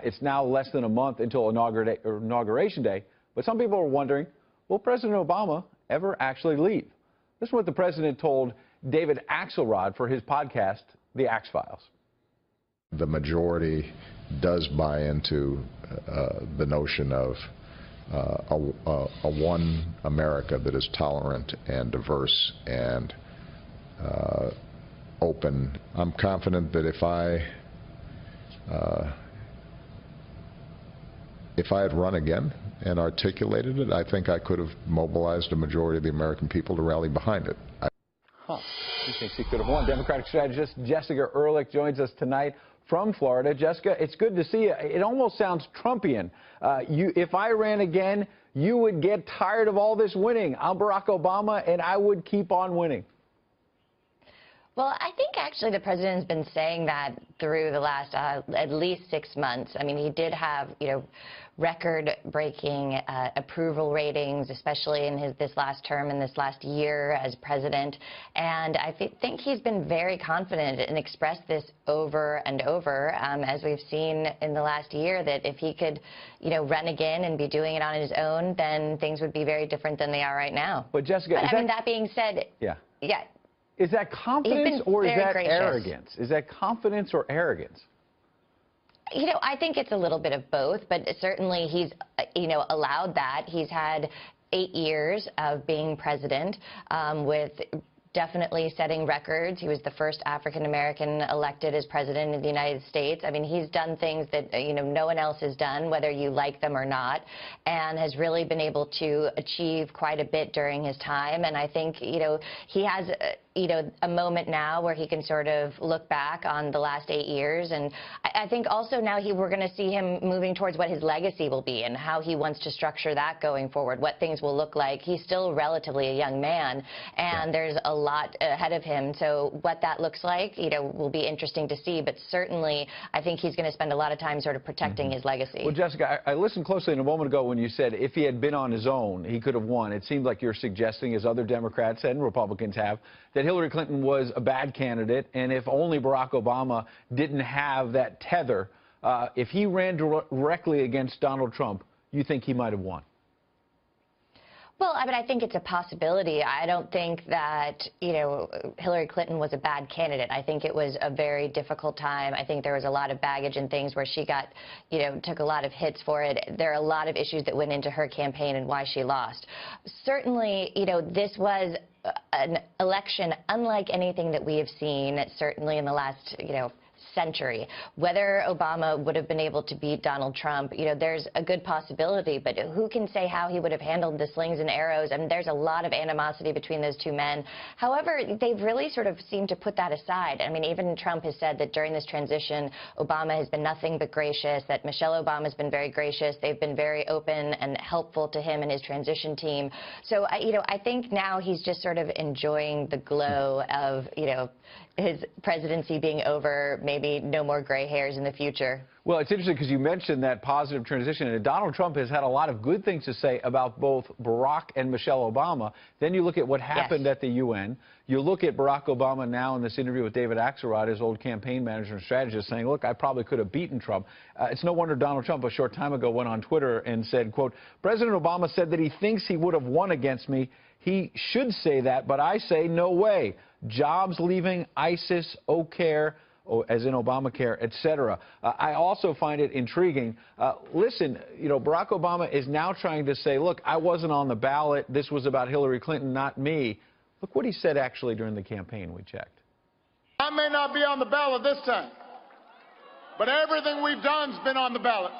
It's now less than a month until Inauguration Day, but some people are wondering, will President Obama ever actually leave? This is what the president told David Axelrod for his podcast, The Axe Files. The majority does buy into the notion of a one America that is tolerant and diverse and open. I'm confident that if I had run again and articulated it, I think I could have mobilized a majority of the American people to rally behind it. He thinks he could have won. Democratic strategist Jessica Ehrlich joins us tonight from Florida. Jessica, it's good to see you. It almost sounds Trumpian. If I ran again, you would get tired of all this winning. I'm Barack Obama, and I would keep on winning. Well, I think actually the president's been saying that through the last at least 6 months. I mean, he did have, record-breaking approval ratings, especially in this last term and this last year as president. And I think he's been very confident and expressed this over and over, as we've seen in the last year, that if he could, run again and be doing it on his own, then things would be very different than they are right now. But Jessica, I mean, that being said, yeah. Is that confidence or is that arrogance? Is that confidence or arrogance? I think it's a little bit of both, but certainly he's, allowed that. He's had 8 years of being president with definitely setting records. He was the first African-American elected as president of the United States. I mean, he's done things that, no one else has done, whether you like them or not, and has really been able to achieve quite a bit during his time. And I think, he has a moment now where he can sort of look back on the last 8 years. And I think also now we're going to see him moving towards what his legacy will be and how he wants to structure that going forward, what things will look like. He's still relatively a young man, and there's a lot ahead of him. So what that looks like, will be interesting to see. But certainly, I think he's going to spend a lot of time sort of protecting his legacy. Well, Jessica, I listened closely a moment ago when you said if he had been on his own, he could have won. It seems like you're suggesting, as other Democrats and Republicans have, that Hillary Clinton was a bad candidate, and if only Barack Obama didn't have that tether, if he ran directly against Donald Trump, you think he might have won? Well, I mean, I think it's a possibility. I don't think that, Hillary Clinton was a bad candidate. I think it was a very difficult time. I think there was a lot of baggage and things where she got, took a lot of hits for it. There are a lot of issues that went into her campaign and why she lost. Certainly, this was an election unlike anything that we have seen, certainly in the last, century. Whether Obama would have been able to beat Donald Trump, there's a good possibility, but who can say how he would have handled the slings and arrows? I mean, there's a lot of animosity between those two men. However, they've really sort of seemed to put that aside. I mean, even Trump has said that during this transition, Obama has been nothing but gracious, that Michelle Obama has been very gracious. They've been very open and helpful to him and his transition team. So, I think now he's just sort of enjoying the glow of, his presidency being over, maybe no more gray hairs in the future. Well, it's interesting because you mentioned that positive transition, and Donald Trump has had a lot of good things to say about both Barack and Michelle Obama. Then you look at what happened at the UN. You look at Barack Obama now in this interview with David Axelrod, his old campaign manager and strategist, saying, look, I probably could have beaten Trump. It's no wonder Donald Trump a short time ago went on Twitter and said, quote, President Obama said that he thinks he would have won against me. He should say that, but I say no way. Jobs leaving, ISIS, O'Care, as in Obamacare, etc. I also find it intriguing. Listen, Barack Obama is now trying to say, look, I wasn't on the ballot. This was about Hillary Clinton, not me. Look what he said actually during the campaign we checked. I may not be on the ballot this time, but everything we've done's been on the ballot.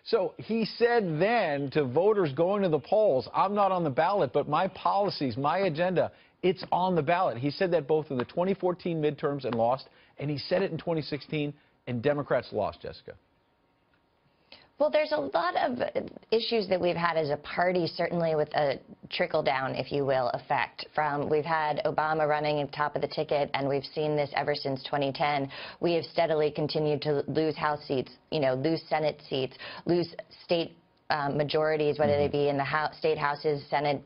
So he said then to voters going to the polls, I'm not on the ballot, but my policies, my agenda, it's on the ballot. He said that both in the 2014 midterms and lost, and he said it in 2016, and Democrats lost, Jessica. Well, there's a lot of issues that we've had as a party, certainly with a trickle-down, if you will, effect. We've had Obama running at the top of the ticket, and we've seen this ever since 2010. We have steadily continued to lose House seats, lose Senate seats, lose state majorities, whether they be in the state houses, Senate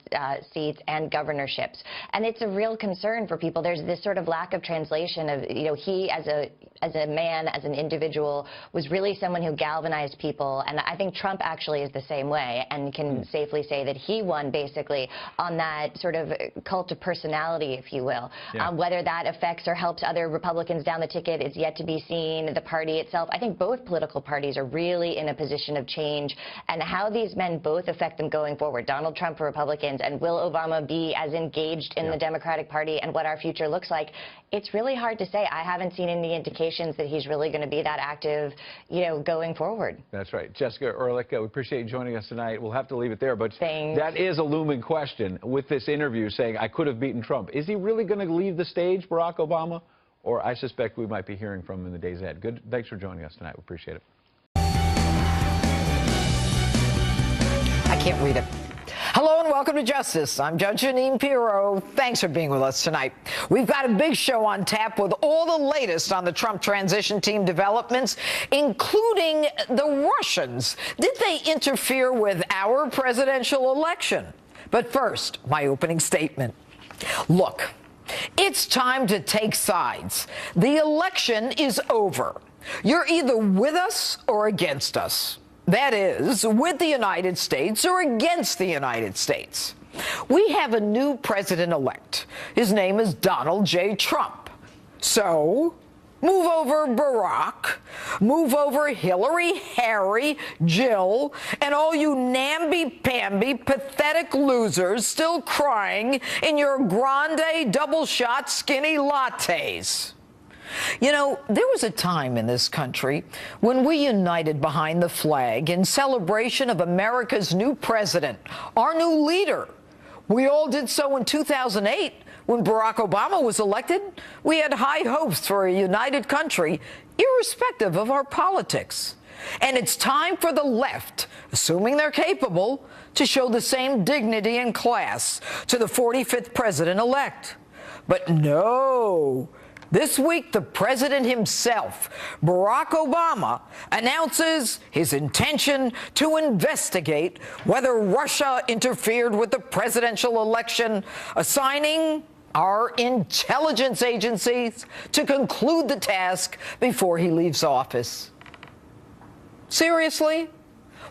seats, and governorships. And it's a real concern for people. There's this sort of lack of translation of, he as a man, as an individual, was really someone who galvanized people. And I think Trump actually is the same way and can safely say that he won basically on that sort of cult of personality, if you will. Yeah. Whether that affects or helps other Republicans down the ticket is yet to be seen. The party itself, I think both political parties are really in a position of change, and how these men both affect them going forward. Donald Trump for Republicans, and will Obama be as engaged in the Democratic Party, and what our future looks like, it's really hard to say. I haven't seen any indications that he's really going to be that active, going forward. That's right. Jessica Ehrlich, we appreciate you joining us tonight. We'll have to leave it there, but Thanks. that is a looming question with this interview saying, I could have beaten Trump. Is he really going to leave the stage, Barack Obama? Or I suspect we might be hearing from him in the days ahead. Good. Thanks for joining us tonight. We appreciate it. I can't read it. Hello and welcome to Justice. I'm Judge Jeanine Pirro. Thanks for being with us tonight. We've got a big show on tap with all the latest on the Trump transition team developments, including the Russians. Did they interfere with our presidential election? But first, my opening statement. Look, it's time to take sides. The election is over. You're either with us or against us. That is, with the United States or against the United States. We have a new president-elect. His name is Donald J. Trump. So, move over Barack, move over Hillary, Harry, Jill, and all you namby-pamby, pathetic losers still crying in your grande double-shot skinny lattes. There was a time in this country when we united behind the flag in celebration of America's new president, our new leader. We all did so in 2008 when Barack Obama was elected. We had high hopes for a united country, irrespective of our politics. And it's time for the left, assuming they're capable, to show the same dignity and class to the 45th president-elect. But no. This week, the president himself, Barack Obama, announces his intention to investigate whether Russia interfered with the presidential election, assigning our intelligence agencies to conclude the task before he leaves office. Seriously?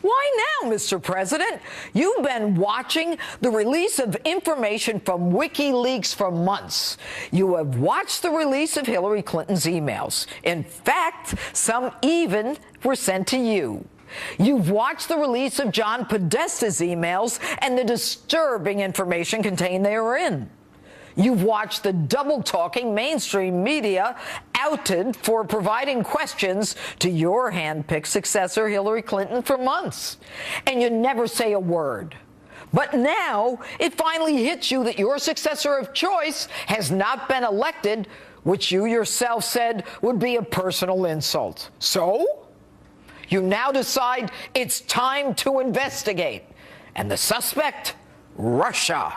Why now, Mr. President? You've been watching the release of information from WikiLeaks for months. You have watched the release of Hillary Clinton's emails. In fact, some even were sent to you. You've watched the release of John Podesta's emails and the disturbing information contained therein. You've watched the double-talking mainstream media outed for providing questions to your hand-picked successor, Hillary Clinton, for months. And you never say a word. But now it finally hits you that your successor of choice has not been elected, which you yourself said would be a personal insult. So you now decide it's time to investigate. And the suspect, Russia.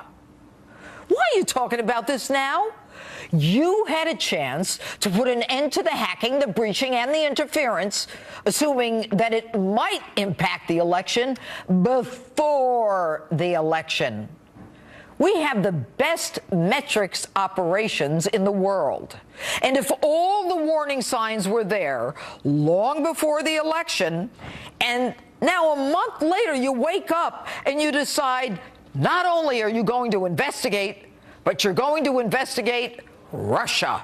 Why are you talking about this now? You had a chance to put an end to the hacking, the breaching, and the interference, assuming that it might impact the election before the election. We have the best metrics operations in the world. And if all the warning signs were there long before the election, and now a month later you wake up and you decide, not only are you going to investigate, but you're going to investigate Russia,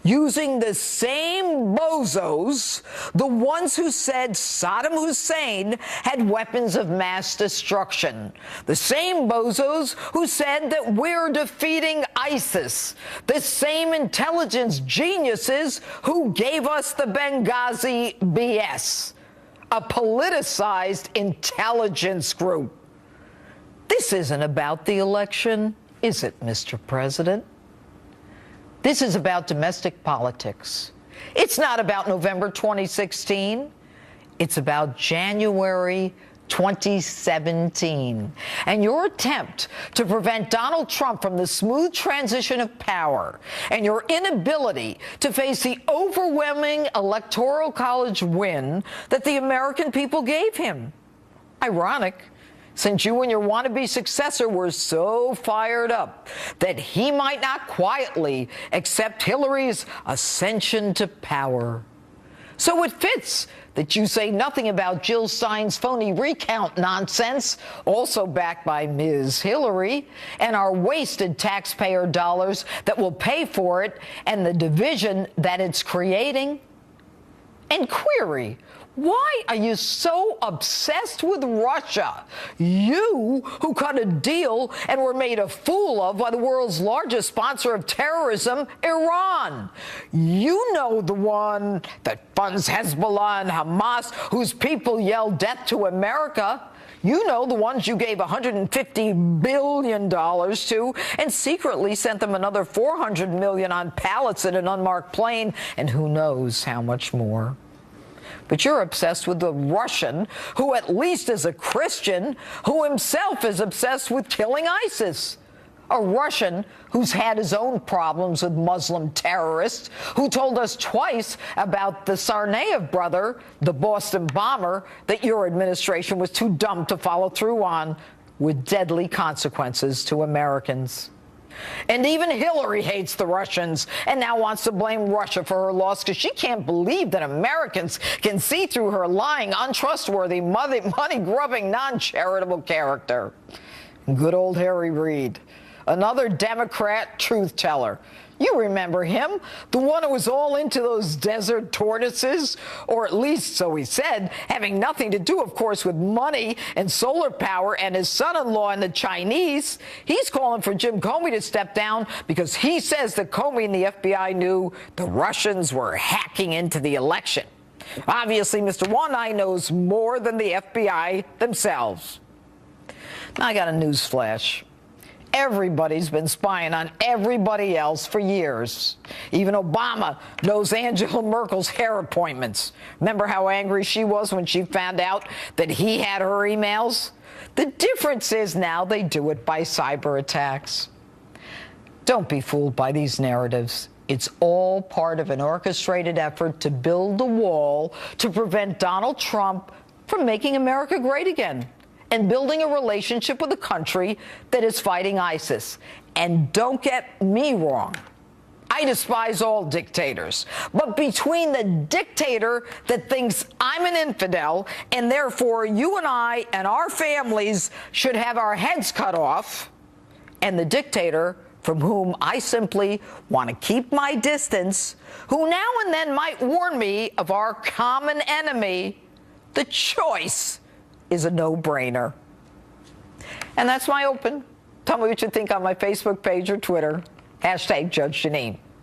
using the same bozos, the ones who said Saddam Hussein had weapons of mass destruction, the same bozos who said that we're defeating ISIS, the same intelligence geniuses who gave us the Benghazi BS, a politicized intelligence group. This isn't about the election, is it, Mr. President? This is about domestic politics. It's not about November 2016. It's about January 2017. And your attempt to prevent Donald Trump from the smooth transition of power and your inability to face the overwhelming Electoral College win that the American people gave him. Ironic, since you and your wannabe successor were so fired up that he might not quietly accept Hillary's ascension to power. So it fits that you say nothing about Jill Stein's phony recount nonsense, also backed by Ms. Hillary, and our wasted taxpayer dollars that will pay for it, and the division that it's creating. And query, why are you so obsessed with Russia? You who cut a deal and were made a fool of by the world's largest sponsor of terrorism, Iran. You know, the one that funds Hezbollah and Hamas, whose people yell death to America. You know, the ones you gave $150 billion to and secretly sent them another $400 million on pallets in an unmarked plane, and who knows how much more. But you're obsessed with the Russian, who at least is a Christian, who himself is obsessed with killing ISIS. A Russian who's had his own problems with Muslim terrorists, who told us twice about the Tsarnaev brother, the Boston bomber, that your administration was too dumb to follow through on, with deadly consequences to Americans. And even Hillary hates the Russians and now wants to blame Russia for her loss because she can't believe that Americans can see through her lying, untrustworthy, money-grubbing, non-charitable character. Good old Harry Reid, another Democrat truth teller. You remember him, the one who was all into those desert tortoises, or at least so he said, having nothing to do, of course, with money and solar power and his son-in-law and the Chinese. He's calling for Jim Comey to step down because he says that Comey and the FBI knew the Russians were hacking into the election. Obviously, Mr. One Eye knows more than the FBI themselves. Now I got a news flash. Everybody's been spying on everybody else for years. Even Obama knows Angela Merkel's hair appointments. Remember how angry she was when she found out that he had her emails? The difference is now they do it by cyber attacks. Don't be fooled by these narratives. It's all part of an orchestrated effort to build a wall to prevent Donald Trump from making America great again and building a relationship with a country that is fighting ISIS. And don't get me wrong, I despise all dictators. But between the dictator that thinks I'm an infidel and therefore you and I and our families should have our heads cut off, and the dictator from whom I simply want to keep my distance, who now and then might warn me of our common enemy, the choice is a no-brainer. And that's my open. Tell me what you think on my Facebook page or Twitter. #Judge Jeanine.